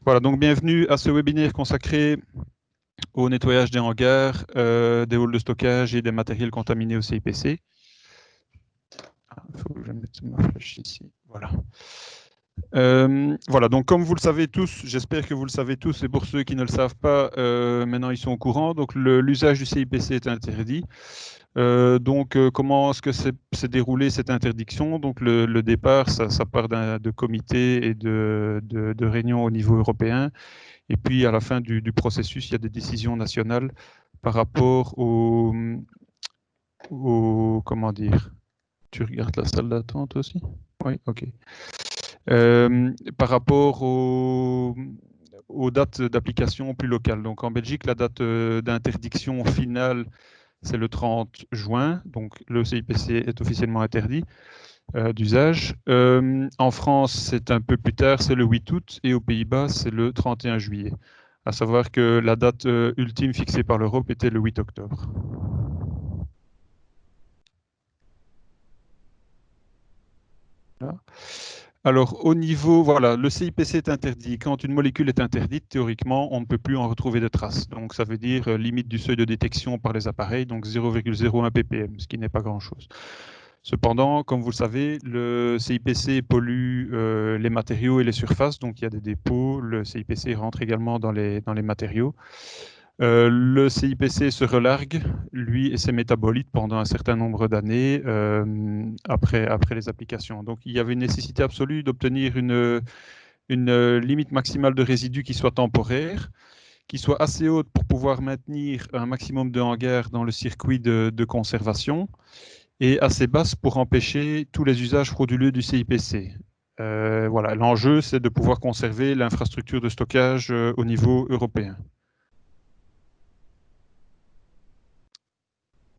Voilà, donc bienvenue à ce webinaire consacré au nettoyage des hangars, des halls de stockage et des matériels contaminés au CIPC. Il faut que je mette ma flèche ici. Voilà. Voilà, donc comme vous le savez tous, j'espère que vous le savez tous, et pour ceux qui ne le savent pas, maintenant ils sont au courant, donc l'usage du CIPC est interdit. Comment est-ce que s'est déroulée cette interdiction? Donc le départ, ça part de comités et de réunions au niveau européen. Et puis, à la fin du processus, il y a des décisions nationales par rapport comment dire, tu regardes la salle d'attente aussi? Oui, ok. Par rapport aux dates d'application plus locales. Donc en Belgique, la date d'interdiction finale, c'est le 30 juin. Donc le CIPC est officiellement interdit d'usage. En France, c'est un peu plus tard, c'est le 8 août, et aux Pays-Bas, c'est le 31 juillet. À savoir que la date ultime fixée par l'Europe était le 8 octobre. Voilà. Alors, au niveau, voilà, le CIPC est interdit. Quand une molécule est interdite, théoriquement, on ne peut plus en retrouver de traces. Donc, ça veut dire limite du seuil de détection par les appareils, donc 0,01 ppm, ce qui n'est pas grand-chose. Cependant, comme vous le savez, le CIPC pollue les matériaux et les surfaces, donc il y a des dépôts. Le CIPC rentre également dans les matériaux. Le CIPC se relargue, lui et ses métabolites, pendant un certain nombre d'années après les applications. Donc il y avait une nécessité absolue d'obtenir une limite maximale de résidus qui soit temporaire, qui soit assez haute pour pouvoir maintenir un maximum de hangars dans le circuit de conservation, et assez basse pour empêcher tous les usages frauduleux du CIPC. Voilà, l'enjeu, c'est de pouvoir conserver l'infrastructure de stockage au niveau européen.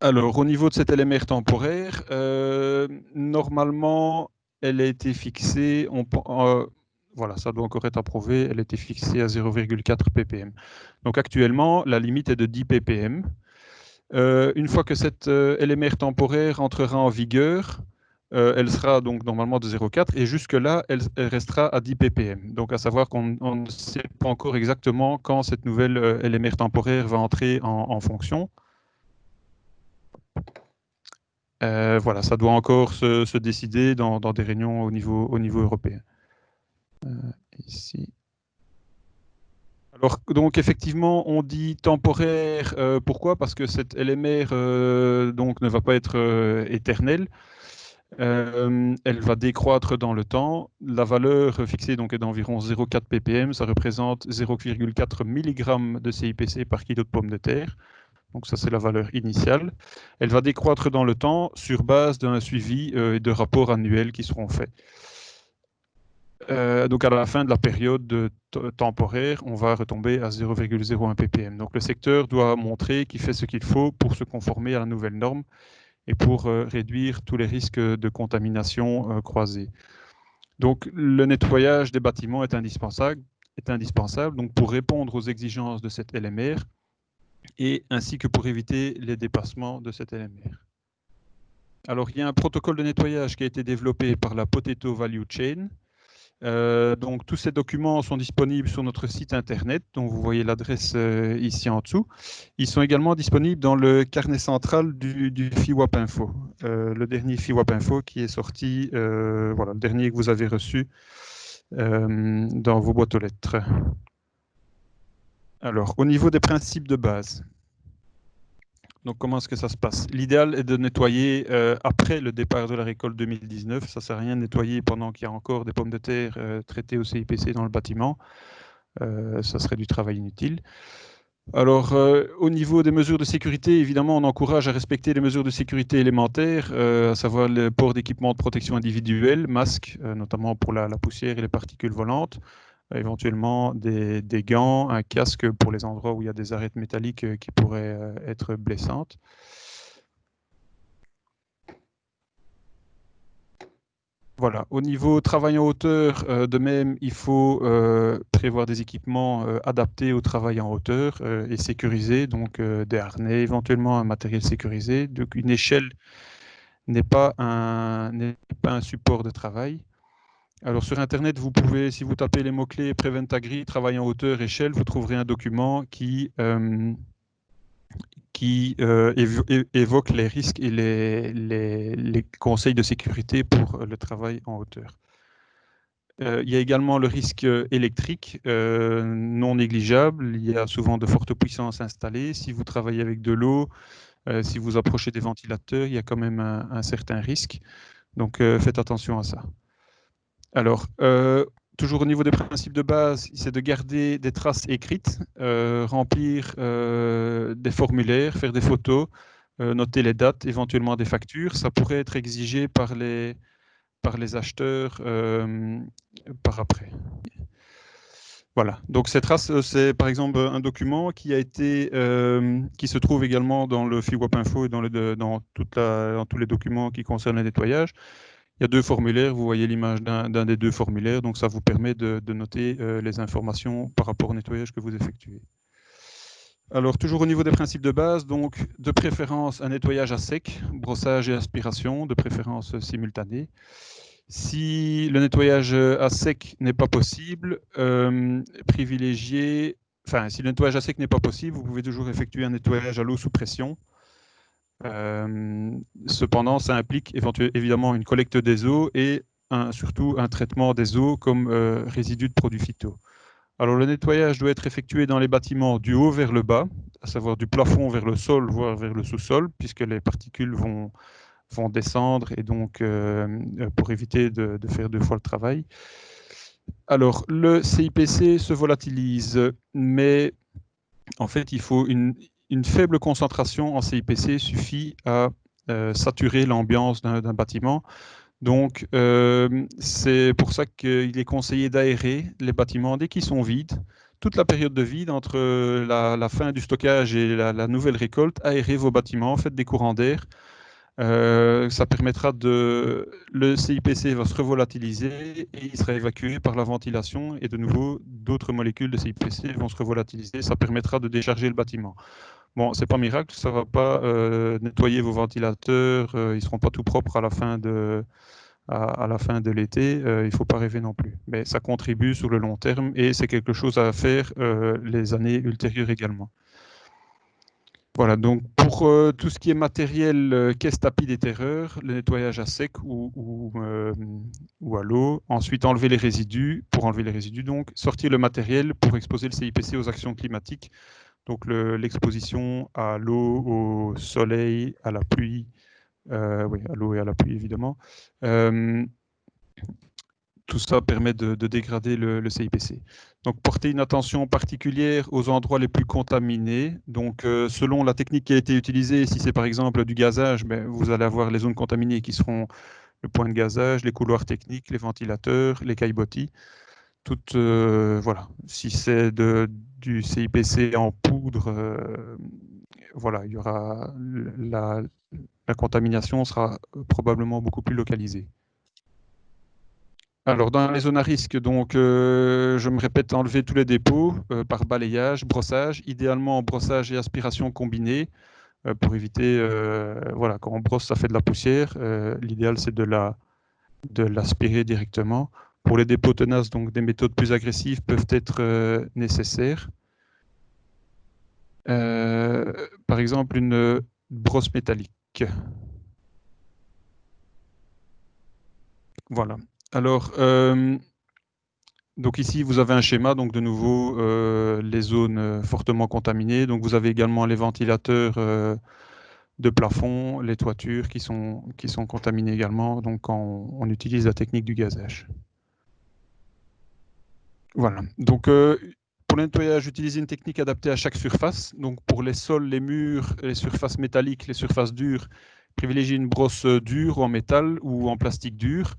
Alors, au niveau de cette LMR temporaire, normalement, elle a été fixée, voilà, ça doit encore être approuvé, elle a été fixée à 0,4 ppm. Donc actuellement, la limite est de 10 ppm. Une fois que cette LMR temporaire entrera en vigueur, elle sera donc normalement de 0,4, et jusque-là, elle restera à 10 ppm. Donc à savoir qu'on ne sait pas encore exactement quand cette nouvelle LMR temporaire va entrer en fonction. Voilà, ça doit encore se décider dans des réunions au niveau européen. Ici. Alors, donc effectivement, on dit temporaire. Pourquoi? Parce que cette LMR donc, ne va pas être éternelle. Elle va décroître dans le temps. La valeur fixée donc, est d'environ 0,4 ppm. Ça représente 0,4 mg de CIPC par kilo de pommes de terre. Donc ça, c'est la valeur initiale. Elle va décroître dans le temps sur base d'un suivi et de rapports annuels qui seront faits. Donc à la fin de la période temporaire, on va retomber à 0,01 ppm. Donc le secteur doit montrer qu'il fait ce qu'il faut pour se conformer à la nouvelle norme et pour réduire tous les risques de contamination croisés. Donc le nettoyage des bâtiments est indispensable donc, pour répondre aux exigences de cette LMR, et ainsi que pour éviter les dépassements de cette LMR. Alors, il y a un protocole de nettoyage qui a été développé par la Potato Value Chain. Donc, tous ces documents sont disponibles sur notre site internet, dont vous voyez l'adresse ici en dessous. Ils sont également disponibles dans le carnet central du FIWAP Info, le dernier FIWAP Info qui est sorti, voilà, le dernier que vous avez reçu dans vos boîtes aux lettres. Alors, au niveau des principes de base, donc, comment est-ce que ça se passe? L'idéal est de nettoyer après le départ de la récolte 2019. Ça ne sert à rien de nettoyer pendant qu'il y a encore des pommes de terre traitées au CIPC dans le bâtiment. Ça serait du travail inutile. Alors, au niveau des mesures de sécurité, évidemment, on encourage à respecter les mesures de sécurité élémentaires, à savoir le port d'équipements de protection individuelle, masques, notamment pour la poussière et les particules volantes, éventuellement des gants, un casque pour les endroits où il y a des arêtes métalliques qui pourraient être blessantes. Voilà. Au niveau travail en hauteur, de même, il faut prévoir des équipements adaptés au travail en hauteur et sécurisés, donc des harnais, éventuellement un matériel sécurisé. Donc une échelle n'est pas un support de travail. Alors sur Internet, vous pouvez, si vous tapez les mots-clés Prevent Agri, travail en hauteur, échelle, vous trouverez un document qui évoque les risques et les conseils de sécurité pour le travail en hauteur. Il y a également le risque électrique non négligeable. Il y a souvent de fortes puissances installées. Si vous travaillez avec de l'eau, si vous approchez des ventilateurs, il y a quand même un certain risque. Donc faites attention à ça. Alors, toujours au niveau des principes de base, c'est de garder des traces écrites, remplir des formulaires, faire des photos, noter les dates, éventuellement des factures. Ça pourrait être exigé par les acheteurs par après. Voilà. Donc ces traces, c'est par exemple un document qui se trouve également dans le FIWAP Info et dans tous les documents qui concernent le nettoyage. Il y a 2 formulaires, vous voyez l'image d'un des 2 formulaires, donc ça vous permet de noter les informations par rapport au nettoyage que vous effectuez. Alors, toujours au niveau des principes de base, donc de préférence un nettoyage à sec, brossage et aspiration, de préférence simultanée. Si le nettoyage à sec n'est pas possible, si le nettoyage à sec n'est pas possible, vous pouvez toujours effectuer un nettoyage à l'eau sous pression. Cependant, ça implique évidemment une collecte des eaux et surtout un traitement des eaux comme résidus de produits phyto. Alors le nettoyage doit être effectué dans les bâtiments du haut vers le bas, à savoir du plafond vers le sol, voire vers le sous-sol, puisque les particules vont descendre et donc pour éviter de faire 2 fois le travail. Alors le CIPC se volatilise, mais en fait il faut une faible concentration en CIPC suffit à saturer l'ambiance d'un bâtiment. Donc, c'est pour ça qu'il est conseillé d'aérer les bâtiments dès qu'ils sont vides. Toute la période de vide entre la fin du stockage et la nouvelle récolte, aérez vos bâtiments, faites des courants d'air. Ça permettra le CIPC va se revolatiliser et il sera évacué par la ventilation et de nouveau d'autres molécules de CIPC vont se revolatiliser. Ça permettra de décharger le bâtiment. Bon, c'est pas miracle, ça va pas nettoyer vos ventilateurs, ils seront pas tout propres à la fin de l'été, il ne faut pas rêver non plus. Mais ça contribue sur le long terme et c'est quelque chose à faire les années ultérieures également. Voilà, donc pour tout ce qui est matériel, caisse, tapis, déterreur, le nettoyage à sec ou à l'eau. Ensuite, enlever les résidus. Pour enlever les résidus, donc, sortir le matériel pour exposer le CIPC aux actions climatiques. Donc l'exposition à l'eau, au soleil, à la pluie, oui, à l'eau et à la pluie évidemment. Tout ça permet de dégrader le CIPC. Donc, porter une attention particulière aux endroits les plus contaminés. Donc, selon la technique qui a été utilisée, si c'est par exemple du gazage, ben, vous allez avoir les zones contaminées qui seront le point de gazage, les couloirs techniques, les ventilateurs, les caillebotis. Voilà. Si c'est du CIPC en poudre, voilà, il y aura la contamination sera probablement beaucoup plus localisée. Alors, dans les zones à risque, donc, je me répète, enlever tous les dépôts par balayage, brossage, idéalement brossage et aspiration combinée pour éviter, voilà, quand on brosse, ça fait de la poussière. L'idéal, c'est de l'aspirer directement. Pour les dépôts tenaces, donc, des méthodes plus agressives peuvent être nécessaires. Par exemple, une brosse métallique. Voilà. Alors, donc ici, vous avez un schéma, donc de nouveau, les zones fortement contaminées. Donc vous avez également les ventilateurs de plafond, les toitures qui sont contaminées également, donc quand on utilise la technique du gazage. Voilà. Donc pour le nettoyage, utilisez une technique adaptée à chaque surface. Donc pour les sols, les murs, les surfaces métalliques, les surfaces dures, privilégiez une brosse dure en métal ou en plastique dur.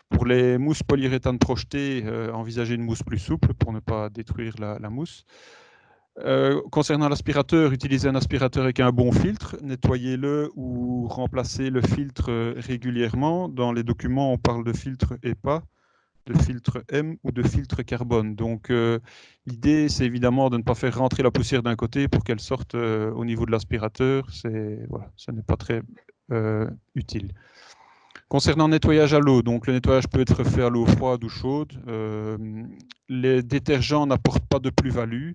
Pour les mousses polyuréthane projetées, envisagez une mousse plus souple pour ne pas détruire la mousse. Concernant l'aspirateur, utilisez un aspirateur avec un bon filtre, nettoyez-le ou remplacez le filtre régulièrement. Dans les documents, on parle de filtre EPA, de filtre M ou de filtre carbone. Donc l'idée, c'est évidemment de ne pas faire rentrer la poussière d'un côté pour qu'elle sorte au niveau de l'aspirateur. Voilà, ce n'est pas très utile. Concernant le nettoyage à l'eau, donc le nettoyage peut être fait à l'eau froide ou chaude. Les détergents n'apportent pas de plus-value.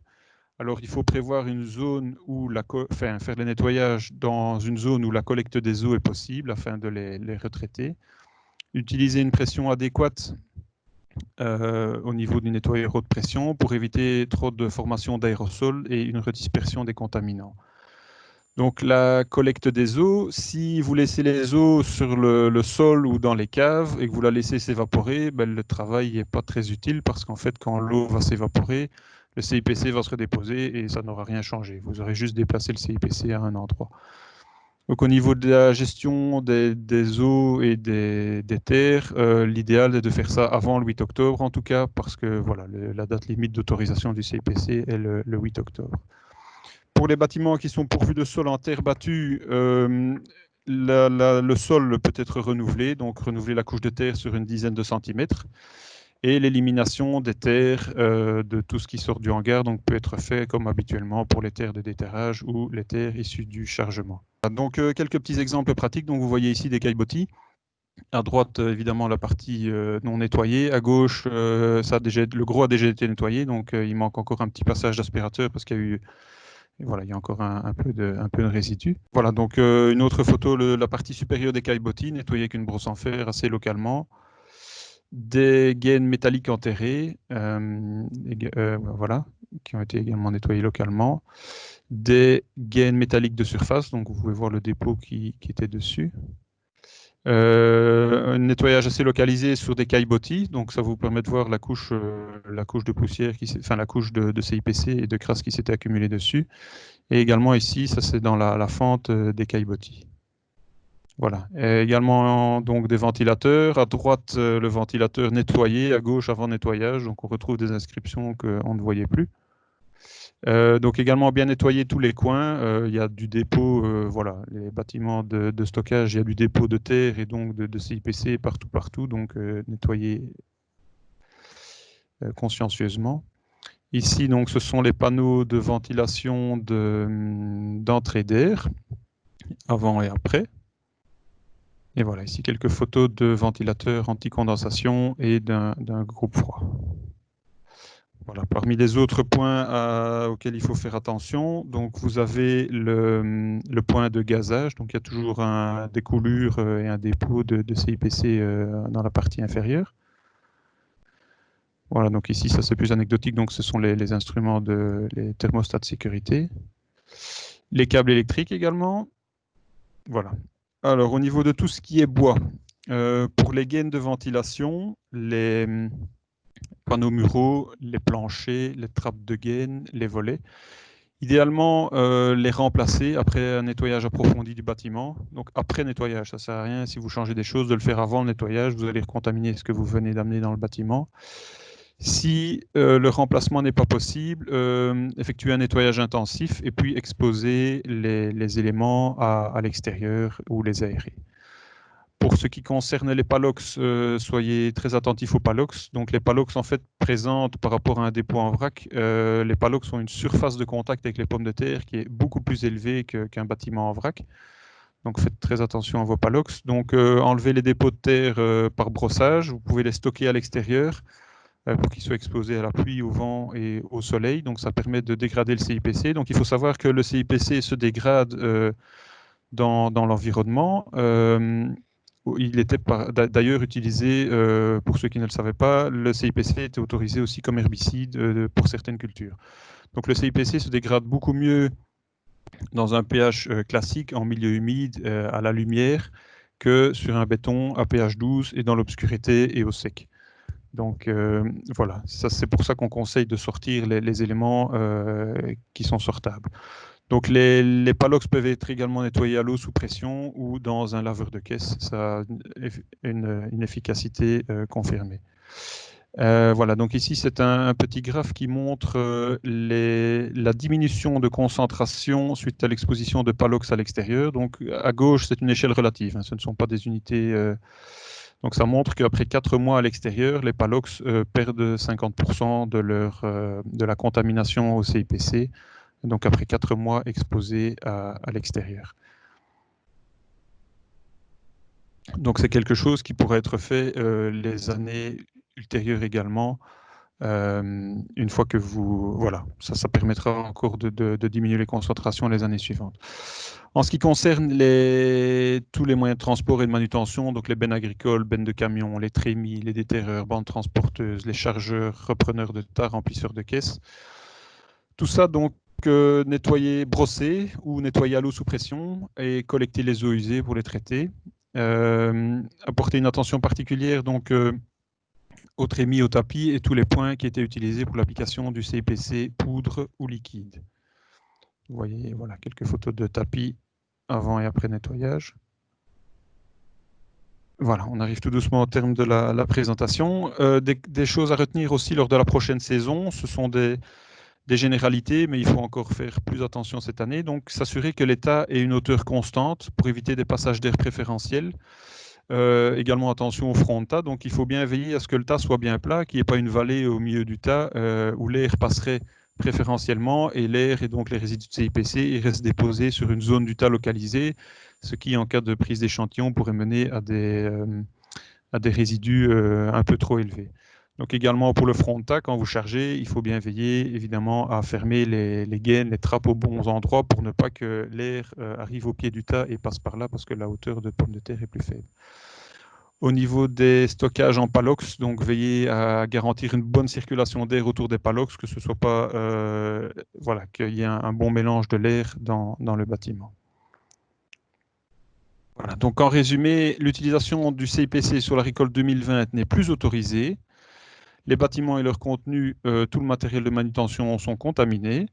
Alors il faut prévoir une zone où faire le nettoyage dans une zone où la collecte des eaux est possible afin de les retraiter. Utiliser une pression adéquate au niveau du nettoyeur haute pression pour éviter trop de formation d'aérosols et une redispersion des contaminants. Donc la collecte des eaux, si vous laissez les eaux sur le sol ou dans les caves et que vous la laissez s'évaporer, ben, le travail n'est pas très utile parce qu'en fait quand l'eau va s'évaporer, le CIPC va se redéposer et ça n'aura rien changé. Vous aurez juste déplacé le CIPC à un endroit. Donc au niveau de la gestion des eaux et des terres, l'idéal est de faire ça avant le 8 octobre en tout cas parce que voilà, la date limite d'autorisation du CIPC est le 8 octobre. Pour les bâtiments qui sont pourvus de sol en terre battue, le sol peut être renouvelé, donc renouveler la couche de terre sur une dizaine de centimètres. Et l'élimination des terres de tout ce qui sort du hangar donc, peut être fait comme habituellement pour les terres de déterrage ou les terres issues du chargement. Donc quelques petits exemples pratiques. Donc, vous voyez ici des caillebotis. À droite, évidemment, la partie non nettoyée. À gauche, le gros a déjà été nettoyé, donc il manque encore un petit passage d'aspirateur parce qu'il y a eu... Et voilà, il y a encore un peu de résidus. Voilà, donc une autre photo, la partie supérieure des caillebotis, nettoyée avec une brosse en fer assez localement. Des gaines métalliques enterrées, voilà, qui ont été également nettoyées localement. Des gaines métalliques de surface, donc vous pouvez voir le dépôt qui était dessus. Un nettoyage assez localisé sur des caillebotis, donc ça vous permet de voir la couche de poussière, la couche de CIPC et de crasse qui s'était accumulée dessus. Et également ici, ça c'est dans la fente des caillebotis. Voilà. Et également donc des ventilateurs. À droite, le ventilateur nettoyé, à gauche avant nettoyage. Donc on retrouve des inscriptions qu'on ne voyait plus. Donc également bien nettoyer tous les coins. Il y a du dépôt, voilà, les bâtiments de stockage, il y a du dépôt de terre et donc de CIPC partout. Donc nettoyer consciencieusement. Ici, donc, ce sont les panneaux de ventilation d'entrée d'air, avant et après. Et voilà, ici quelques photos de ventilateurs anti-condensation et d'un groupe froid. Voilà, parmi les autres points auxquels il faut faire attention, donc vous avez le point de gazage, donc il y a toujours des coulures et un dépôt de CIPC dans la partie inférieure. Voilà, donc ici ça c'est plus anecdotique, donc ce sont les instruments les thermostats de sécurité. Les câbles électriques également. Voilà. Alors au niveau de tout ce qui est bois, pour les gaines de ventilation, les panneaux muraux, les planchers, les trappes de gaines, les volets. Idéalement, les remplacer après un nettoyage approfondi du bâtiment. Donc après nettoyage, ça ne sert à rien si vous changez des choses de le faire avant le nettoyage, vous allez recontaminer ce que vous venez d'amener dans le bâtiment. Si le remplacement n'est pas possible, effectuer un nettoyage intensif et puis exposer les éléments à l'extérieur ou les aérer. Pour ce qui concerne les palox, soyez très attentifs aux palox. Donc les palox en fait présentent par rapport à un dépôt en vrac, les palox ont une surface de contact avec les pommes de terre qui est beaucoup plus élevée qu'un bâtiment en vrac. Donc faites très attention à vos palox. Donc enlevez les dépôts de terre par brossage. Vous pouvez les stocker à l'extérieur pour qu'ils soient exposés à la pluie, au vent et au soleil. Donc ça permet de dégrader le CIPC. Donc il faut savoir que le CIPC se dégrade dans l'environnement. Il était d'ailleurs utilisé, pour ceux qui ne le savaient pas, le CIPC était autorisé aussi comme herbicide pour certaines cultures. Donc le CIPC se dégrade beaucoup mieux dans un pH classique, en milieu humide, à la lumière, que sur un béton à pH 12 et dans l'obscurité et au sec. Donc voilà, c'est pour ça qu'on conseille de sortir les éléments qui sont sortables. Donc les palox peuvent être également nettoyés à l'eau sous pression ou dans un laveur de caisse. Ça a une efficacité confirmée. Voilà, donc ici c'est un petit graphe qui montre la diminution de concentration suite à l'exposition de palox à l'extérieur. Donc à gauche c'est une échelle relative, hein, ce ne sont pas des unités. Donc ça montre qu'après 4 mois à l'extérieur, les palox perdent 50% de la contamination au CIPC. Donc après 4 mois exposés à l'extérieur. Donc c'est quelque chose qui pourrait être fait les années ultérieures également. Une fois que vous... Voilà, ça permettra encore de diminuer les concentrations les années suivantes. En ce qui concerne tous les moyens de transport et de manutention, donc les bennes agricoles, bennes de camions, les trémies, les déterreurs, bandes transporteuses, les chargeurs, repreneurs de tas, remplisseurs de caisses, tout ça donc nettoyer, brosser ou nettoyer à l'eau sous pression et collecter les eaux usées pour les traiter. Apporter une attention particulière donc au trémies, au tapis et tous les points qui étaient utilisés pour l'application du CIPC poudre ou liquide. Vous voyez, voilà, quelques photos de tapis avant et après nettoyage. Voilà, on arrive tout doucement au terme de la présentation. Des choses à retenir aussi lors de la prochaine saison, ce sont des généralités, mais il faut encore faire plus attention cette année. Donc, s'assurer que l'état ait une hauteur constante pour éviter des passages d'air préférentiels. Également, attention au front de tas. Donc, il faut bien veiller à ce que le tas soit bien plat, qu'il n'y ait pas une vallée au milieu du tas où l'air passerait préférentiellement et l'air et donc les résidus de CIPC iraient se déposer sur une zone du tas localisée, ce qui, en cas de prise d'échantillon, pourrait mener à des résidus un peu trop élevés. Donc également pour le front de tas, quand vous chargez, il faut bien veiller évidemment à fermer les gaines, les trappes aux bons endroits pour ne pas que l'air arrive au pied du tas et passe par là parce que la hauteur de pomme de terre est plus faible. Au niveau des stockages en palox, donc veillez à garantir une bonne circulation d'air autour des palox, que ce soit pas voilà, qu'il y ait un bon mélange de l'air dans le bâtiment. Voilà, donc en résumé, l'utilisation du CIPC sur la récolte 2020 n'est plus autorisée. Les bâtiments et leur contenu, tout le matériel de manutention sont contaminés.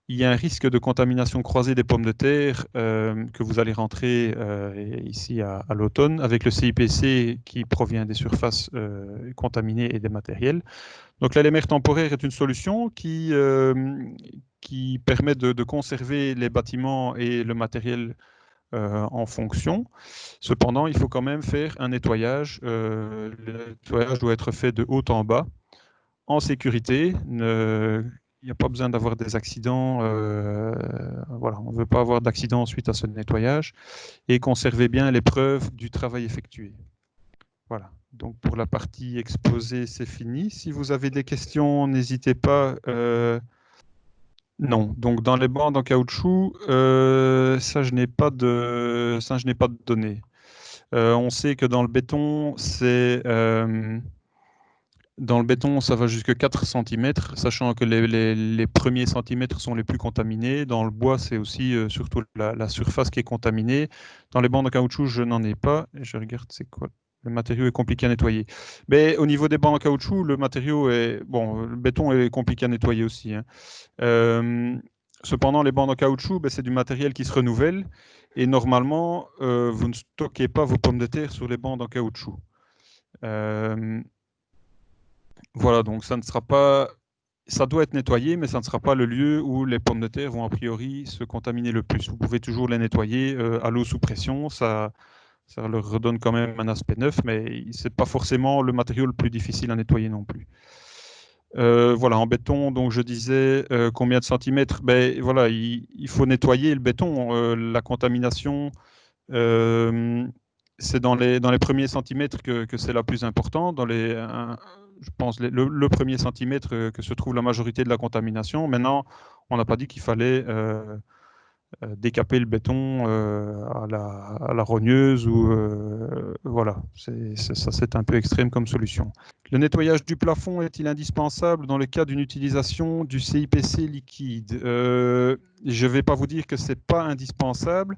Il y a un risque de contamination croisée des pommes de terre que vous allez rentrer ici à l'automne avec le CIPC qui provient des surfaces contaminées et des matériels. Donc la LMR temporaire est une solution qui permet de conserver les bâtiments et le matériel en fonction. Cependant, il faut quand même faire un nettoyage. Le nettoyage doit être fait de haut en bas, en sécurité. Il n'y a pas besoin d'avoir des accidents. Voilà, on ne veut pas avoir d'accidents suite à ce nettoyage. Et conserver bien les preuves du travail effectué. Voilà. Donc pour la partie exposée, c'est fini. Si vous avez des questions, n'hésitez pas. Non, donc dans les bandes en caoutchouc, ça je n'ai pas de données. On sait que dans le béton, ça va jusqu'à 4 cm, sachant que les premiers centimètres sont les plus contaminés. Dans le bois, c'est aussi surtout la surface qui est contaminée. Dans les bandes en caoutchouc, je n'en ai pas. Je regarde, c'est quoi? Le matériau est compliqué à nettoyer. Mais au niveau des bandes en caoutchouc, le matériau est... Bon, le béton est compliqué à nettoyer aussi, hein. Cependant, les bandes en caoutchouc, ben, c'est du matériel qui se renouvelle. Et normalement, vous ne stockez pas vos pommes de terre sur les bandes en caoutchouc. Voilà, donc ça ne sera pas... Ça doit être nettoyé, mais ça ne sera pas le lieu où les pommes de terre vont a priori se contaminer le plus. Vous pouvez toujours les nettoyer à l'eau sous pression. Ça leur redonne quand même un aspect neuf, mais ce n'est pas forcément le matériau le plus difficile à nettoyer non plus. Voilà, en béton, donc je disais combien de centimètres? Ben, voilà, il faut nettoyer le béton. La contamination, c'est dans les premiers centimètres que c'est la plus importante. Je pense le premier centimètre que se trouve la majorité de la contamination. Maintenant, on n'a pas dit qu'il fallait décaper le béton à la rogneuse ou voilà, ça c'est un peu extrême comme solution. Le nettoyage du plafond est-il indispensable dans le cas d'une utilisation du CIPC liquide? Je ne vais pas vous dire que c'est pas indispensable.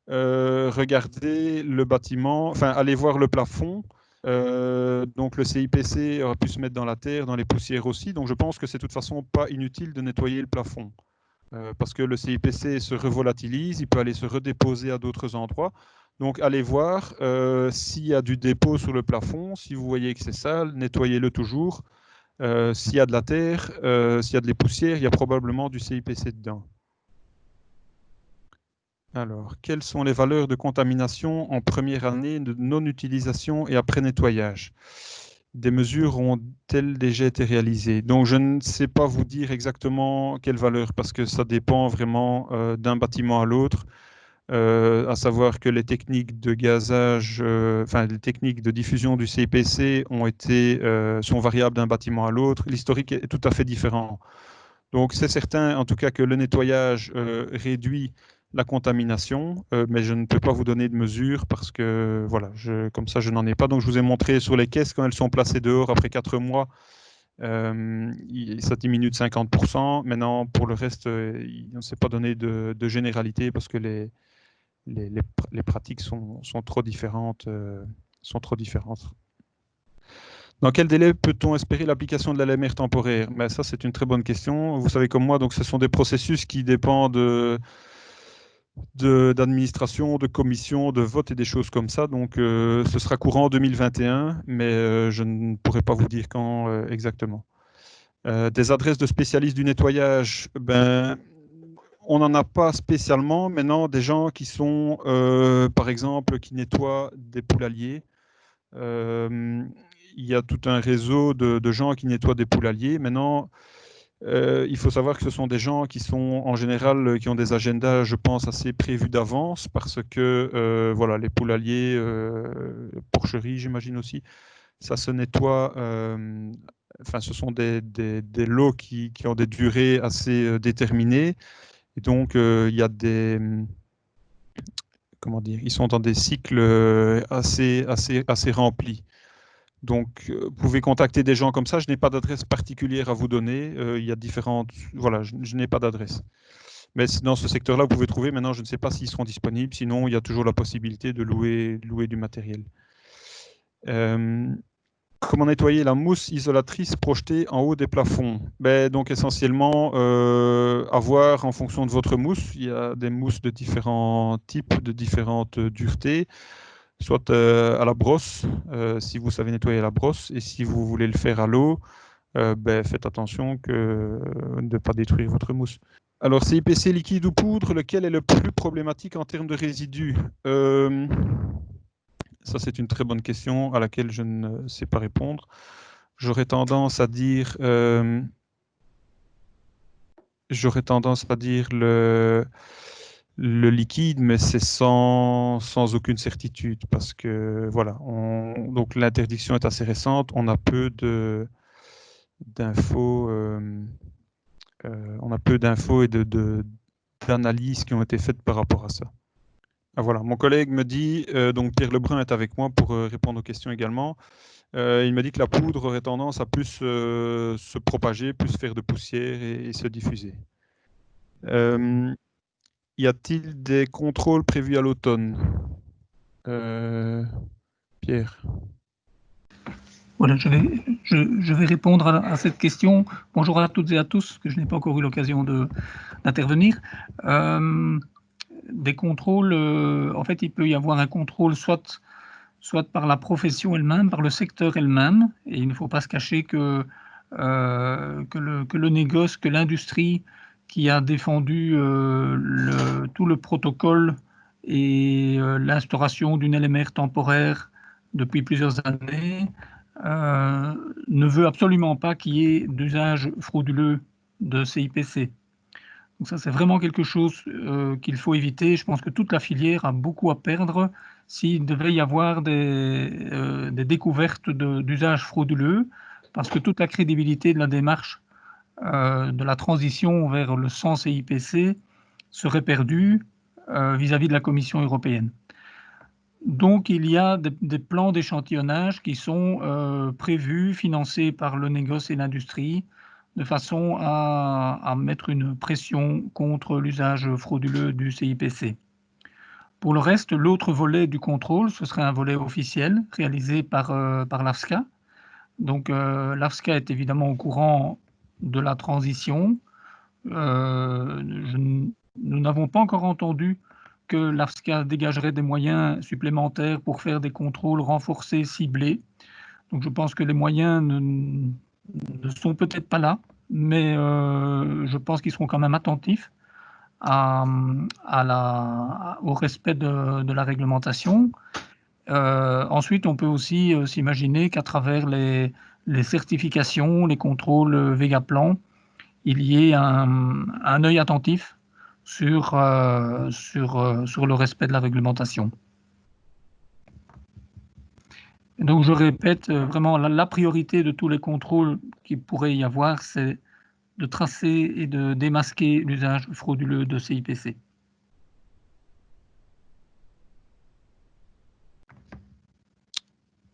Regardez le bâtiment, enfin allez voir le plafond. Donc le CIPC aurait pu se mettre dans la terre, dans les poussières aussi. Donc je pense que c'est de toute façon pas inutile de nettoyer le plafond. Parce que le CIPC se revolatilise, il peut aller se redéposer à d'autres endroits. Donc allez voir s'il y a du dépôt sur le plafond, si vous voyez que c'est sale, nettoyez-le toujours. S'il y a de la terre, s'il y a de les poussières, il y a probablement du CIPC dedans. Alors, quelles sont les valeurs de contamination en première année de non-utilisation et après nettoyage? Des mesures ont-elles déjà été réalisées? Donc, je ne sais pas vous dire exactement quelles valeurs parce que ça dépend vraiment d'un bâtiment à l'autre. à savoir que les techniques de gazage, enfin les techniques de diffusion du CIPC sont variables d'un bâtiment à l'autre. L'historique est tout à fait différent. Donc c'est certain en tout cas que le nettoyage réduit la contamination, mais je ne peux pas vous donner de mesures parce que voilà, comme ça je n'en ai pas. Donc je vous ai montré sur les caisses quand elles sont placées dehors après 4 mois, ça diminue de 50%. Maintenant pour le reste, on ne s'est pas donné de généralité parce que les pratiques sont trop différentes. Dans quel délai peut-on espérer l'application de la LMR temporaire? Ben, ça, c'est une très bonne question. Vous savez comme moi, donc ce sont des processus qui dépendent d'administration, de commission, de vote et des choses comme ça. Donc, ce sera courant 2021, mais je ne pourrais pas vous dire quand exactement. Des adresses de spécialistes du nettoyage, ben, on n'en a pas spécialement. Maintenant, des gens qui sont, par exemple, qui nettoient des poulaillers. Il y a tout un réseau de gens qui nettoient des poulaillers. Maintenant, il faut savoir que ce sont des gens qui sont en général, qui ont des agendas, je pense, assez prévus d'avance parce que voilà, les poulaillers, porcheries, j'imagine aussi, ça se nettoie. Enfin, ce sont des lots qui ont des durées assez déterminées. Et donc, il y a comment dire, ils sont dans des cycles assez remplis. Donc, vous pouvez contacter des gens comme ça. Je n'ai pas d'adresse particulière à vous donner. Il y a différentes. Voilà, je n'ai pas d'adresse. Mais dans ce secteur-là, vous pouvez trouver. Maintenant, je ne sais pas s'ils seront disponibles. Sinon, il y a toujours la possibilité de louer du matériel. Comment nettoyer la mousse isolatrice projetée en haut des plafonds? Donc, essentiellement, avoir en fonction de votre mousse. Il y a des mousses de différents types, de différentes duretés. Soit à la brosse, si vous savez nettoyer la brosse, et si vous voulez le faire à l'eau, faites attention de ne pas détruire votre mousse. Alors, CIPC liquide ou poudre, lequel est le plus problématique en termes de résidus? Ça, c'est une très bonne question à laquelle je ne sais pas répondre. J'aurais tendance à dire le liquide, mais c'est sans aucune certitude parce que voilà, donc l'interdiction est assez récente, on a peu d'infos, et d'analyses qui ont été faites par rapport à ça. Ah, voilà, mon collègue me dit, donc Pierre Lebrun est avec moi pour répondre aux questions également. Il me dit que la poudre aurait tendance à plus se propager, plus faire de poussière et se diffuser. Y a-t-il des contrôles prévus à l'automne? Pierre. Voilà, je vais répondre à cette question. Bonjour à toutes et à tous, que je n'ai pas encore eu l'occasion d'intervenir. Des contrôles, en fait, il peut y avoir un contrôle soit par la profession elle-même, par le secteur elle-même, et il ne faut pas se cacher que le négoce, que l'industrie qui a défendu tout le protocole et l'instauration d'une LMR temporaire depuis plusieurs années, ne veut absolument pas qu'il y ait d'usage frauduleux de CIPC. Donc ça, c'est vraiment quelque chose qu'il faut éviter. Je pense que toute la filière a beaucoup à perdre s'il devait y avoir des découvertes d'usages frauduleux, parce que toute la crédibilité de la démarche de la transition vers le sans CIPC serait perdue vis-à-vis de la Commission européenne. Donc, il y a des plans d'échantillonnage qui sont prévus, financés par le négoce et l'industrie, de façon à mettre une pression contre l'usage frauduleux du CIPC. Pour le reste, l'autre volet du contrôle, ce serait un volet officiel réalisé par l'AFSCA. Donc, l'AFSCA est évidemment au courant de la transition. Nous n'avons pas encore entendu que l'AFSCA dégagerait des moyens supplémentaires pour faire des contrôles renforcés, ciblés. Donc je pense que les moyens ne sont peut-être pas là, mais je pense qu'ils seront quand même attentifs au respect de la réglementation. Ensuite, on peut aussi s'imaginer qu'à travers les certifications, les contrôles Vegaplan, il y ait un œil attentif sur le respect de la réglementation. Et donc, je répète, vraiment, la priorité de tous les contrôles qu'il pourrait y avoir, c'est de tracer et de démasquer l'usage frauduleux de CIPC.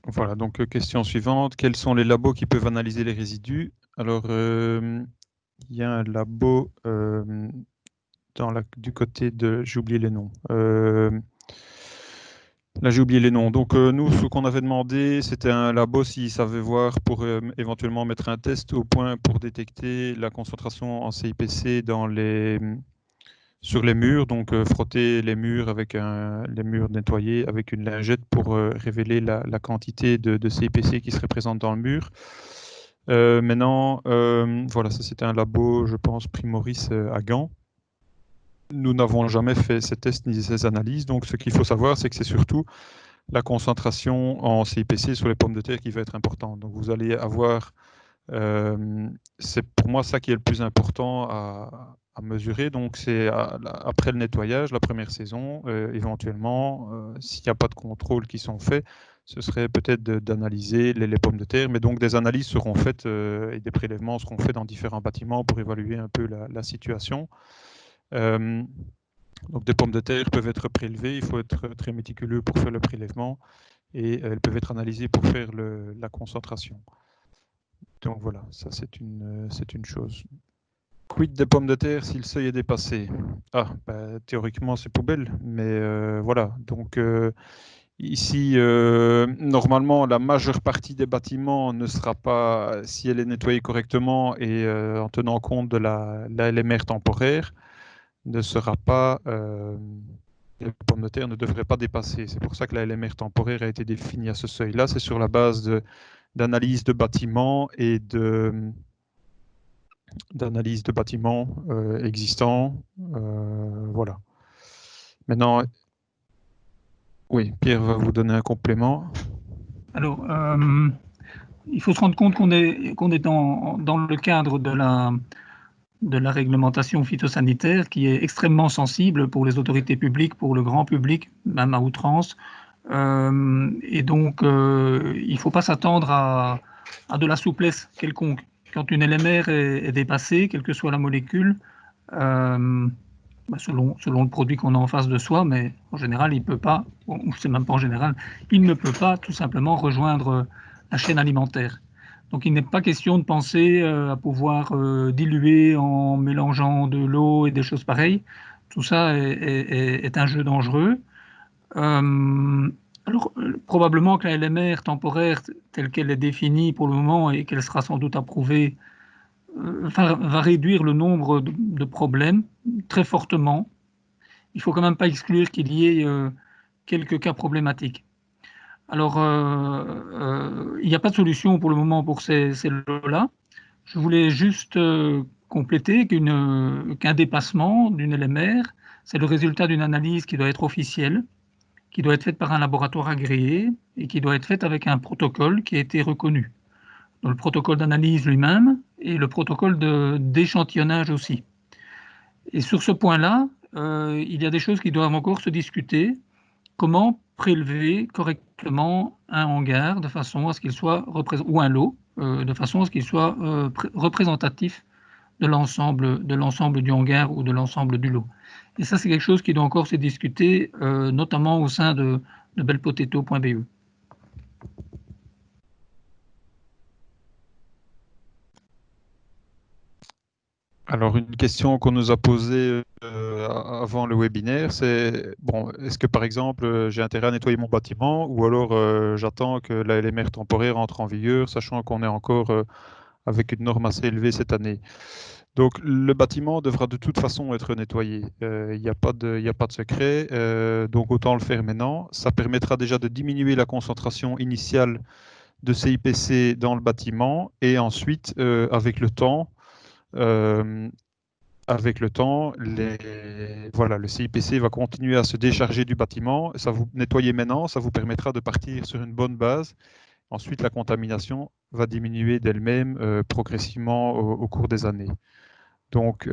Voilà, donc question suivante. Quels sont les labos qui peuvent analyser les résidus? Alors, il y a un labo du côté de... J'ai oublié les noms. Là, j'ai oublié les noms. Donc, nous, ce qu'on avait demandé, c'était un labo s'il savait voir pour éventuellement mettre un test au point pour détecter la concentration en CIPC sur les murs. Donc, frotter les murs avec les murs nettoyés avec une lingette pour révéler la quantité de CIPC qui serait présente dans le mur. Maintenant, voilà, ça c'était un labo, je pense, Primoris à Gand. Nous n'avons jamais fait ces tests ni ces analyses. Donc, ce qu'il faut savoir, c'est que c'est surtout la concentration en CIPC sur les pommes de terre qui va être importante. Donc, vous allez avoir, c'est pour moi ça qui est le plus important à mesurer. Donc, c'est après le nettoyage, la première saison, éventuellement, s'il n'y a pas de contrôle qui sont faits, ce serait peut-être d'analyser les pommes de terre. Mais donc, des analyses seront faites et des prélèvements seront faits dans différents bâtiments pour évaluer un peu la situation. Donc des pommes de terre peuvent être prélevées, il faut être très méticuleux pour faire le prélèvement et elles peuvent être analysées pour faire la concentration. Donc voilà, ça c'est une chose. Quid des pommes de terre si le seuil est dépassé? Théoriquement c'est poubelle, mais voilà. Donc ici, normalement, la majeure partie des bâtiments ne sera pas, si elle est nettoyée correctement et en tenant compte de la LMR temporaire, ne sera pas, les pommes de terre ne devraient pas dépasser. C'est pour ça que la LMR temporaire a été définie à ce seuil-là. C'est sur la base d'analyse de bâtiments et d'analyse de bâtiments existants. Voilà. Maintenant, oui, Pierre va vous donner un complément. Alors, il faut se rendre compte qu'on est dans le cadre de la réglementation phytosanitaire qui est extrêmement sensible pour les autorités publiques, pour le grand public, même à outrance. Et donc, il ne faut pas s'attendre à de la souplesse quelconque. Quand une LMR est dépassée, quelle que soit la molécule, selon le produit qu'on a en face de soi, mais en général, il ne peut pas, ou c'est même pas en général, il ne peut pas tout simplement rejoindre la chaîne alimentaire. Donc il n'est pas question de penser à pouvoir diluer en mélangeant de l'eau et des choses pareilles. Tout ça est un jeu dangereux. Alors, probablement que la LMR temporaire, telle qu'elle est définie pour le moment et qu'elle sera sans doute approuvée, va réduire le nombre de problèmes très fortement. Il ne faut quand même pas exclure qu'il y ait quelques cas problématiques. Alors, il n'y a pas de solution pour le moment pour ces lots-là. Je voulais juste compléter qu'un dépassement d'une LMR, c'est le résultat d'une analyse qui doit être officielle, qui doit être faite par un laboratoire agréé et qui doit être faite avec un protocole qui a été reconnu. Donc, le protocole d'analyse lui-même et le protocole d'échantillonnage aussi. Et sur ce point-là, il y a des choses qui doivent encore se discuter. Comment prélever correctement un hangar de façon à ce qu'il soit ou un lot de façon à ce qu'il soit représentatif de l'ensemble du hangar ou de l'ensemble du lot. Et ça, c'est quelque chose qui doit encore se discuter, notamment au sein de belpotato.be. Alors, une question qu'on nous a posée avant le webinaire, c'est, bon, est-ce que par exemple, j'ai intérêt à nettoyer mon bâtiment ou alors j'attends que la LMR temporaire entre en vigueur, sachant qu'on est encore avec une norme assez élevée cette année. Donc, le bâtiment devra de toute façon être nettoyé. Il n'y a pas de secret, donc autant le faire maintenant. Ça permettra déjà de diminuer la concentration initiale de CIPC dans le bâtiment et ensuite, avec le temps, voilà, le CIPC va continuer à se décharger du bâtiment. Ça vous nettoyez maintenant, ça vous permettra de partir sur une bonne base. Ensuite, la contamination va diminuer d'elle-même progressivement au cours des années. Donc,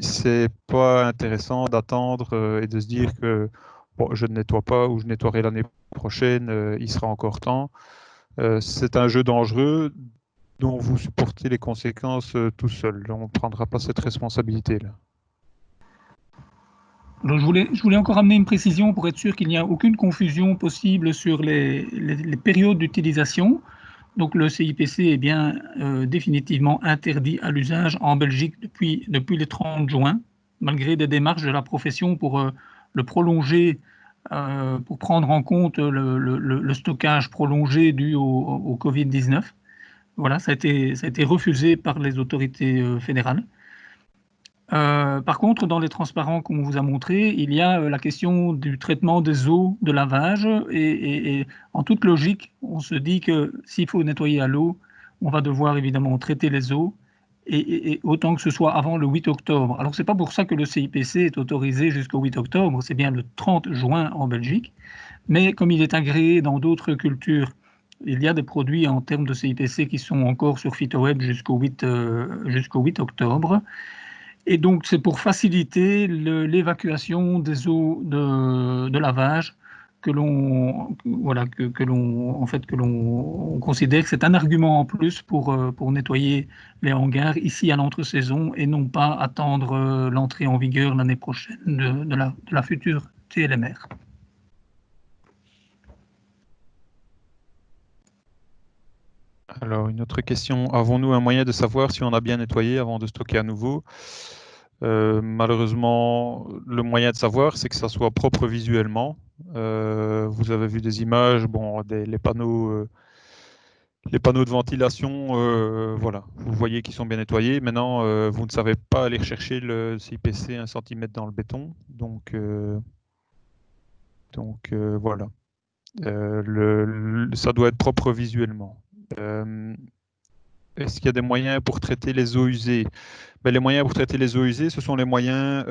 c'est pas intéressant d'attendre et de se dire que bon, je ne nettoie pas ou je nettoierai l'année prochaine, il sera encore temps. C'est un jeu dangereux dont vous supportez les conséquences tout seul. On ne prendra pas cette responsabilité-là. Donc, je voulais encore amener une précision pour être sûr qu'il n'y a aucune confusion possible sur les périodes d'utilisation. Donc le CIPC est bien définitivement interdit à l'usage en Belgique depuis le 30 juin, malgré des démarches de la profession pour le prolonger, pour prendre en compte le stockage prolongé dû au Covid-19. Voilà, ça a été refusé par les autorités fédérales. Par contre, dans les transparents qu'on vous a montrés, il y a la question du traitement des eaux de lavage et en toute logique, on se dit que s'il faut nettoyer à l'eau, on va devoir évidemment traiter les eaux et autant que ce soit avant le 8 octobre. Alors, c'est pas pour ça que le CIPC est autorisé jusqu'au 8 octobre, c'est bien le 30 juin en Belgique, mais comme il est agréé dans d'autres cultures, il y a des produits en termes de CIPC qui sont encore sur PhytoWeb jusqu'au 8 octobre. Et donc, c'est pour faciliter l'évacuation des eaux de lavage que l'on voilà, en fait, que l'on considère que c'est un argument en plus pour nettoyer les hangars ici à l'entre-saison et non pas attendre l'entrée en vigueur l'année prochaine de la future TLMR. Alors, une autre question. Avons-nous un moyen de savoir si on a bien nettoyé avant de stocker à nouveau? Malheureusement, le moyen de savoir, c'est que ça soit propre visuellement. Vous avez vu des images, bon, les panneaux de ventilation, voilà, vous voyez qu'ils sont bien nettoyés. Maintenant, vous ne savez pas aller chercher le CIPC 1 cm dans le béton. Donc voilà. Ça doit être propre visuellement. Est-ce qu'il y a des moyens pour traiter les eaux usées? Ben, les moyens pour traiter les eaux usées, ce sont les moyens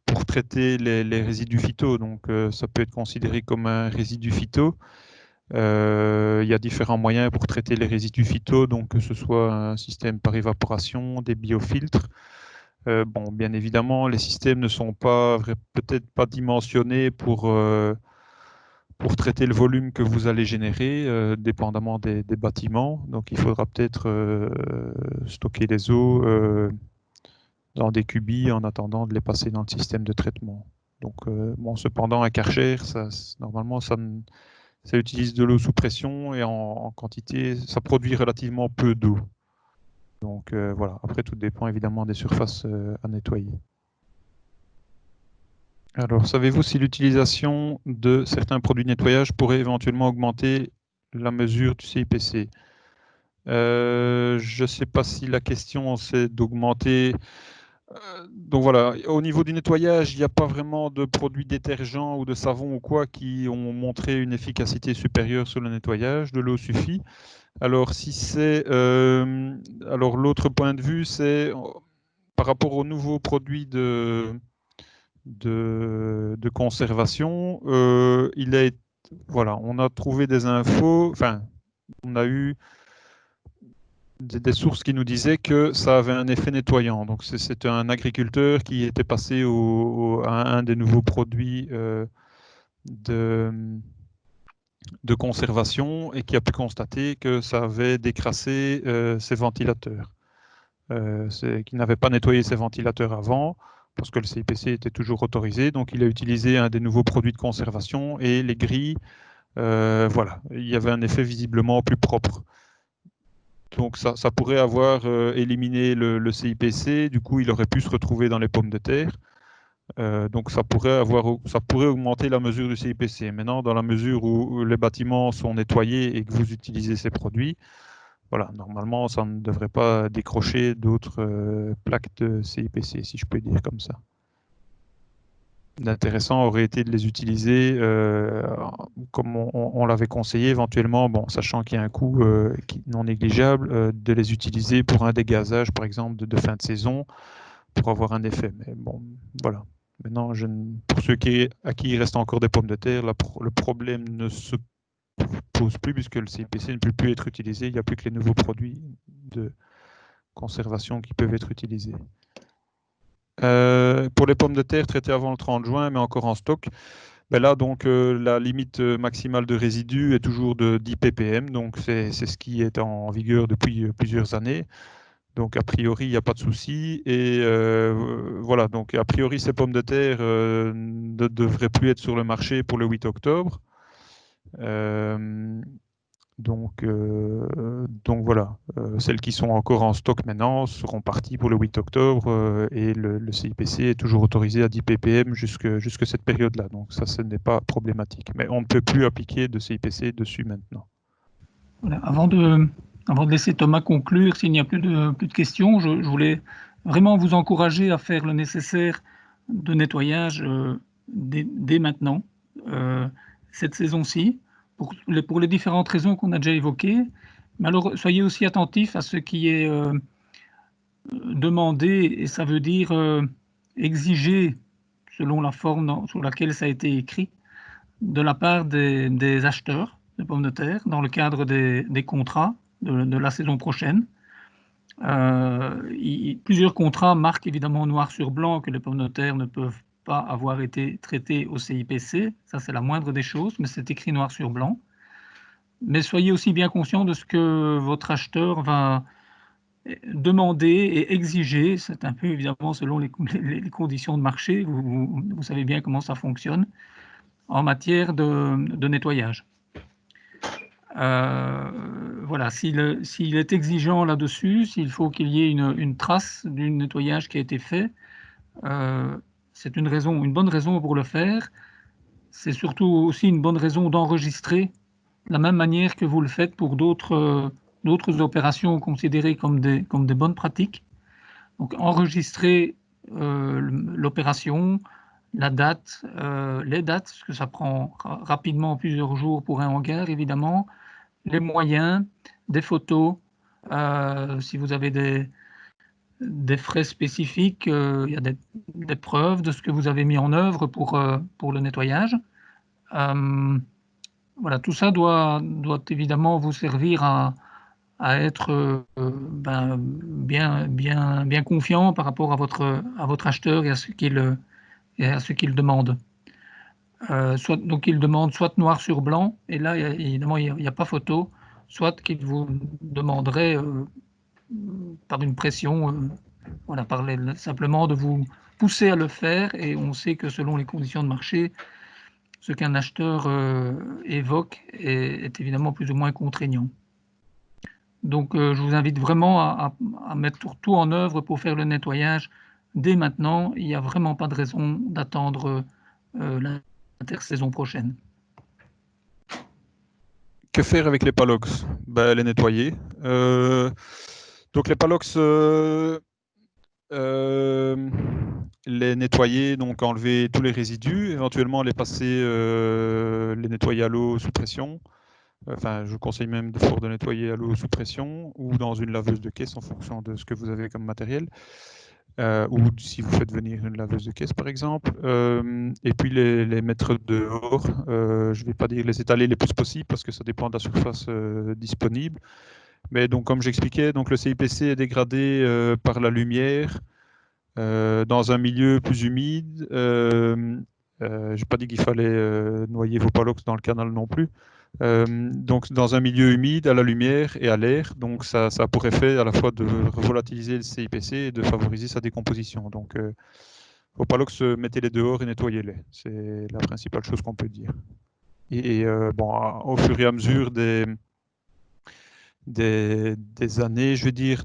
pour traiter les résidus phyto. Donc, ça peut être considéré comme un résidu phyto. Il y a différents moyens pour traiter les résidus phyto, donc que ce soit un système par évaporation, des biofiltres. Bon, bien évidemment, les systèmes ne sont pas peut-être pas dimensionnés pour traiter le volume que vous allez générer, dépendamment des bâtiments. Donc, il faudra peut-être stocker les eaux dans des cubis en attendant de les passer dans le système de traitement. Donc, bon, cependant, un Karcher, normalement, ça utilise de l'eau sous pression et en quantité, ça produit relativement peu d'eau. Donc voilà, après tout dépend évidemment des surfaces à nettoyer. Alors, savez-vous si l'utilisation de certains produits de nettoyage pourrait éventuellement augmenter la mesure du CIPC? Je ne sais pas si la question c'est d'augmenter. Donc voilà, au niveau du nettoyage, il n'y a pas vraiment de produits détergents ou de savons ou quoi qui ont montré une efficacité supérieure sur le nettoyage. De l'eau suffit. Alors si c'est, alors l'autre point de vue, c'est par rapport aux nouveaux produits de conservation. Voilà, on a trouvé des infos. Enfin, on a eu des sources qui nous disaient que ça avait un effet nettoyant. Donc c'est un agriculteur qui était passé à un des nouveaux produits de, de conservation et qui a pu constater que ça avait décrassé ses ventilateurs. Qui n'avait pas nettoyé ses ventilateurs avant parce que le CIPC était toujours autorisé. Donc il a utilisé un des nouveaux produits de conservation et les grilles, voilà, il y avait un effet visiblement plus propre. Donc ça pourrait avoir éliminé le CIPC, du coup il aurait pu se retrouver dans les pommes de terre. Donc ça pourrait augmenter la mesure du CIPC. Maintenant, dans la mesure où les bâtiments sont nettoyés et que vous utilisez ces produits, voilà, normalement ça ne devrait pas décrocher d'autres plaques de CIPC, si je peux dire comme ça. L'intéressant aurait été de les utiliser comme on l'avait conseillé éventuellement, bon, sachant qu'il y a un coût non négligeable, de les utiliser pour un dégazage, par exemple, de fin de saison, pour avoir un effet. Mais bon, voilà. Maintenant, pour ceux à qui il reste encore des pommes de terre, le problème ne se pose plus puisque le CIPC ne peut plus être utilisé. Il n'y a plus que les nouveaux produits de conservation qui peuvent être utilisées. Pour les pommes de terre traitées avant le 30 juin, mais encore en stock, ben là, donc, la limite maximale de résidus est toujours de 10 ppm, donc c'est ce qui est en vigueur depuis plusieurs années. Donc, a priori, il n'y a pas de souci. Et voilà, donc, a priori, ces pommes de terre ne devraient plus être sur le marché pour le 8 octobre. Donc voilà, celles qui sont encore en stock maintenant seront parties pour le 8 octobre et le CIPC est toujours autorisé à 10 ppm jusque cette période-là. Donc ça, ce n'est pas problématique. Mais on ne peut plus appliquer de CIPC dessus maintenant. Voilà. Avant de laisser Thomas conclure, s'il n'y a plus de questions, je voulais vraiment vous encourager à faire le nécessaire de nettoyage dès maintenant, cette saison-ci, pour les différentes raisons qu'on a déjà évoquées. Mais alors, soyez aussi attentifs à ce qui est demandé, et ça veut dire exiger, selon la forme sur laquelle ça a été écrit, de la part des acheteurs de pommes de terre dans le cadre des contrats de la saison prochaine. Plusieurs contrats marquent évidemment noir sur blanc que les pommes de terre ne peuvent pas avoir été traitées au CIPC. Ça, c'est la moindre des choses, mais c'est écrit noir sur blanc. Mais soyez aussi bien conscient de ce que votre acheteur va demander et exiger. C'est un peu évidemment selon les conditions de marché. Vous savez bien comment ça fonctionne en matière de nettoyage. Voilà, s'il est exigeant là-dessus, s'il faut qu'il y ait une trace du nettoyage qui a été fait, c'est une bonne raison pour le faire. C'est surtout aussi une bonne raison d'enregistrer de la même manière que vous le faites pour d'autres opérations considérées comme des bonnes pratiques. Donc enregistrer l'opération, la date, les dates, parce que ça prend rapidement plusieurs jours pour un hangar évidemment, les moyens, des photos, si vous avez des frais spécifiques, il y a des preuves de ce que vous avez mis en œuvre pour le nettoyage. Voilà, tout ça doit évidemment vous servir à être bien confiant par rapport à votre acheteur et à ce qu'il demande. Donc il demande soit noir sur blanc, et là évidemment il n'y a pas photo, soit qu'il vous demanderait par une pression, voilà, simplement de vous pousser à le faire, et on sait que selon les conditions de marché, ce qu'un acheteur évoque est évidemment plus ou moins contraignant. Donc je vous invite vraiment à mettre tout en œuvre pour faire le nettoyage dès maintenant. Il n'y a vraiment pas de raison d'attendre l'intersaison prochaine. Que faire avec les palox? Ben, les nettoyer. Donc les palox, les nettoyer, donc enlever tous les résidus, éventuellement les passer, les nettoyer à l'eau sous pression. Enfin, je vous conseille même fort de nettoyer à l'eau sous pression ou dans une laveuse de caisse en fonction de ce que vous avez comme matériel. Ou si vous faites venir une laveuse de caisse par exemple, et puis les mettre dehors. Je ne vais pas dire les étaler le plus possible parce que ça dépend de la surface disponible. Mais donc comme j'expliquais, donc le CIPC est dégradé par la lumière dans un milieu plus humide. Je n'ai pas dit qu'il fallait noyer vos palox dans le canal non plus. Donc dans un milieu humide, à la lumière et à l'air, donc ça a pour effet à la fois de volatiliser le CIPC et de favoriser sa décomposition. Donc vos palox, mettez-les dehors et nettoyez-les. C'est la principale chose qu'on peut dire. Et bon, au fur et à mesure des années, je veux dire,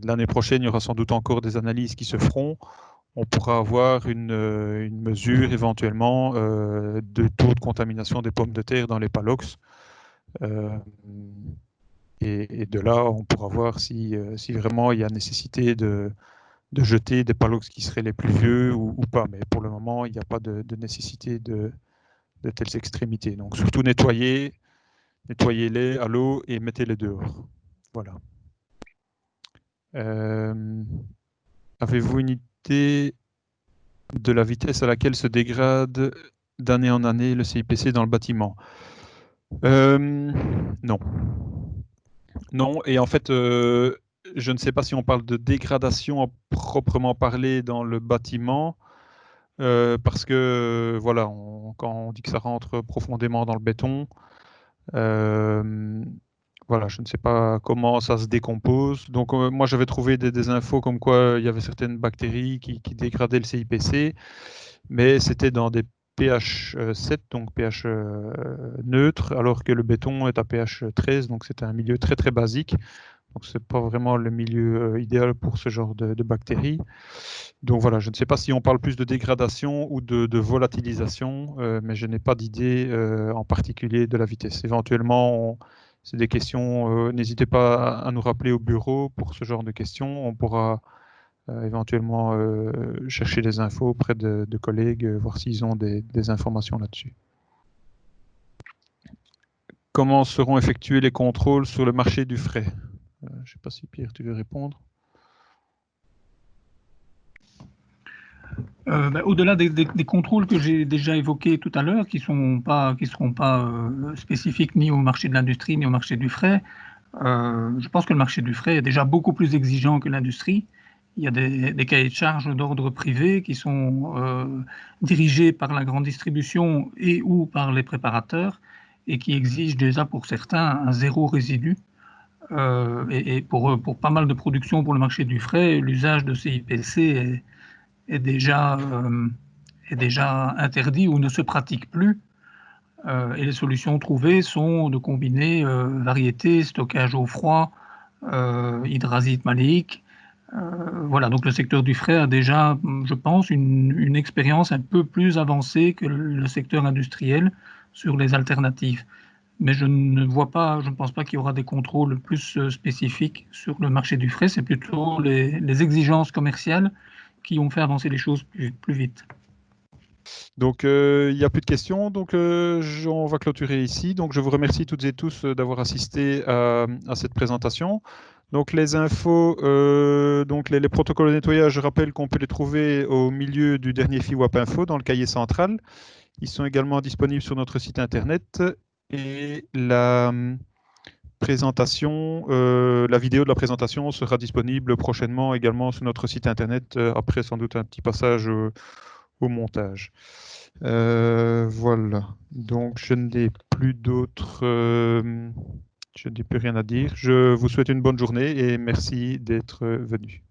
l'année prochaine, il y aura sans doute encore des analyses qui se feront. On pourra avoir une mesure éventuellement de taux de contamination des pommes de terre dans les palox. Et de là, on pourra voir si vraiment il y a nécessité de jeter des palox qui seraient les plus vieux ou pas. Mais pour le moment, il n'y a pas de nécessité de telles extrémités. Donc surtout nettoyez-les à l'eau et mettez-les dehors. Voilà. Avez-vous une idée de la vitesse à laquelle se dégrade d'année en année le CIPC dans le bâtiment? Non. Non, et en fait, je ne sais pas si on parle de dégradation à proprement parler dans le bâtiment, parce que voilà, quand on dit que ça rentre profondément dans le béton, voilà, je ne sais pas comment ça se décompose. Donc moi j'avais trouvé des infos comme quoi il y avait certaines bactéries qui dégradaient le CIPC, mais c'était dans des pH 7, donc pH neutre, alors que le béton est à pH 13, donc c'est un milieu très très basique. Donc c'est pas vraiment le milieu idéal pour ce genre de bactéries. Donc voilà, je ne sais pas si on parle plus de dégradation ou de volatilisation, mais je n'ai pas d'idée en particulier de la vitesse. Éventuellement, c'est des questions, n'hésitez pas à nous rappeler au bureau pour ce genre de questions. On pourra éventuellement chercher des infos auprès de collègues, voir s'ils ont des informations là-dessus. Comment seront effectués les contrôles sur le marché du frais? Je ne sais pas si Pierre, tu veux répondre. Au-delà des contrôles que j'ai déjà évoqués tout à l'heure, qui seront pas spécifiques ni au marché de l'industrie ni au marché du frais, je pense que le marché du frais est déjà beaucoup plus exigeant que l'industrie. Il y a des cahiers de charges d'ordre privé qui sont dirigés par la grande distribution et ou par les préparateurs et qui exigent déjà pour certains un zéro résidu. Et pour pas mal de productions pour le marché du frais, l'usage de CIPC est déjà interdit ou ne se pratique plus. Et les solutions trouvées sont de combiner variété, stockage au froid, hydrazine maléique. Voilà, donc le secteur du frais a déjà, je pense, une expérience un peu plus avancée que le secteur industriel sur les alternatives. Mais je ne pense pas qu'il y aura des contrôles plus spécifiques sur le marché du frais. C'est plutôt les exigences commerciales qui ont fait avancer les choses plus vite. Donc, il n'y a plus de questions. Donc, on va clôturer ici. Donc, je vous remercie toutes et tous d'avoir assisté à cette présentation. Donc, les infos, donc les protocoles de nettoyage, je rappelle qu'on peut les trouver au milieu du dernier FIWAP Info dans le cahier central. Ils sont également disponibles sur notre site internet. Et la présentation, la vidéo de la présentation sera disponible prochainement également sur notre site internet, après sans doute un petit passage au montage. Voilà, donc je n'ai plus d'autres, je n'ai plus rien à dire. Je vous souhaite une bonne journée et merci d'être venu.